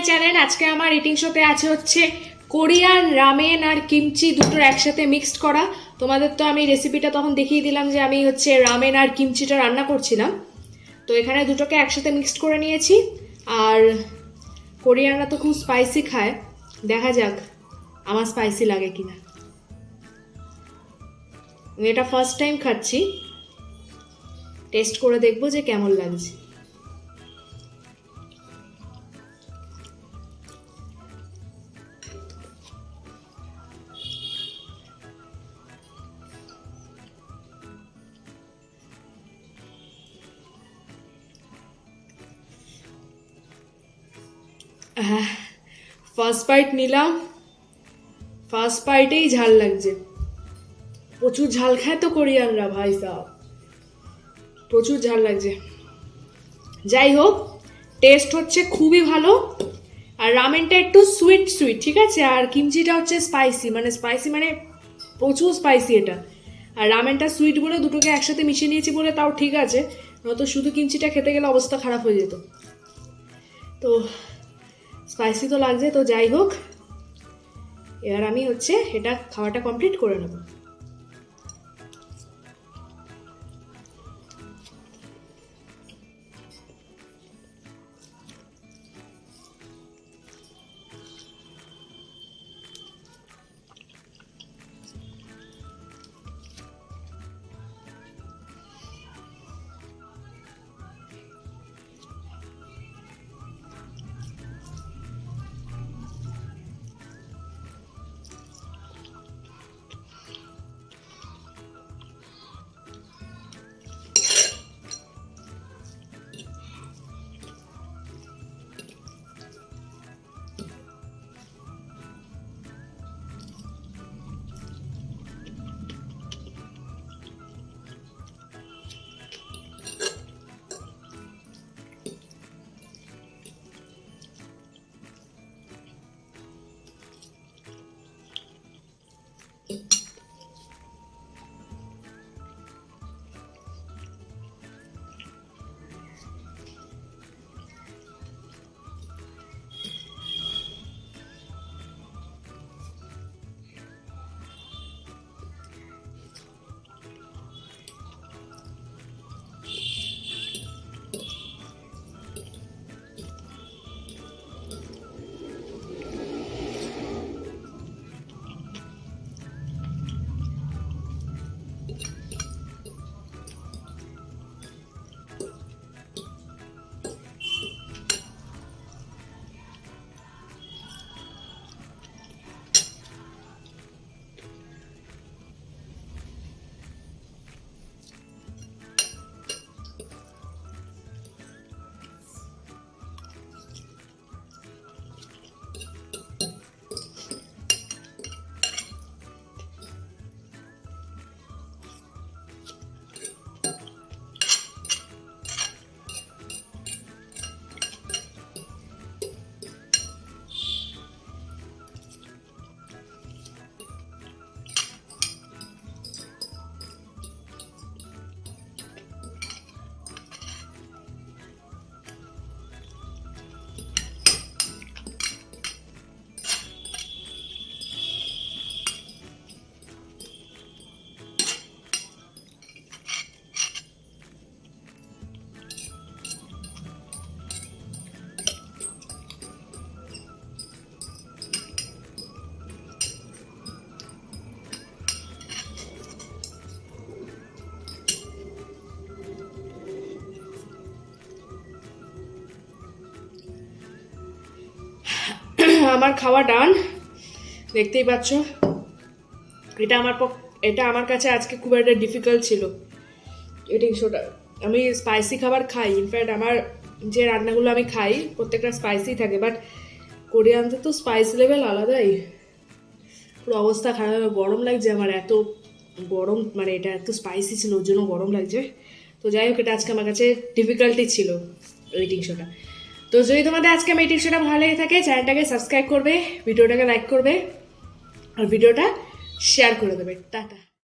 Channel. আজকে আমার eating শোতে আছে হচ্ছে কোরিয়ান রামেন আর কিমচি দুটোর একসাথে মিক্সড করা। তোমাদের তো আমি রেসিপিটা তখন দেখিয়ে দিলাম যে আমি হচ্ছে রামেন আর কিমচিটা রান্না করছিলাম। তো এখানে দুটোকে একসাথে মিক্সড করে নিয়েছি। আর কোরিয়ানরা তো খুব স্পাইসি খায়, দেখা যাক আমার স্পাইসি লাগে কিনা। এটা ফার্স্ট টাইম খাচ্ছি, টেস্ট করে দেখবো যে কেমন লাগছে। ফার্স্ট বাইট নিলাম, ফার্স্ট বাইটেই ঝাল লাগছে। প্রচুর ঝাল খায় তো কোরিয়ানরা, ভাই সাহেব প্রচুর ঝাল লাগছে। যাই হোক, টেস্ট হচ্ছে খুবই ভালো। আর রামেনটা একটু সুইট সুইট, ঠিক আছে। আর কিমচিটা হচ্ছে স্পাইসি, মানে প্রচুর স্পাইসি এটা। আর রামেনটা সুইট বলে দুটোকে একসাথে মিশিয়ে নিয়েছি বলে তাও ঠিক আছে, নয়তো শুধু কিমচিটা খেতে গেলে অবস্থা খারাপ হয়ে যেত। তো স্পাইসি তো লাগছে। তো যাই হোক, এবার আমি হচ্ছে এটা খাওয়াটা কমপ্লিট করে নেব। আমার খাওয়া ডান, দেখতেই পাচ্ছ। এটা আমার কাছে আজকে খুব একটা ডিফিকাল্ট ছিল ইটিং শোটা। আমি স্পাইসি খাবার খাই, ইনফ্যাক্ট আমার যে রান্নাগুলো আমি খাই প্রত্যেকটা স্পাইসি থাকে, বাট কোরিয়ানদের তো স্পাইস লেভেল আলাদাই। পুরো অবস্থা খারাপ, গরম লাগছে আমার, এত গরম, মানে এটা এত স্পাইসি ছিল ওর জন্য গরম লাগছে। তো যাই হোক, এটা আজকে আমার কাছে ডিফিকাল্টই ছিল ইটিং শোটা। তো যদি তোমাদের আজকে আমার ইটিং শোটা ভালো লেগে থাকে, চ্যানেলটাকে সাবস্ক্রাইব করবে, ভিডিওটাকে লাইক করবে আর ভিডিওটা শেয়ার করে দেবে। টাটা।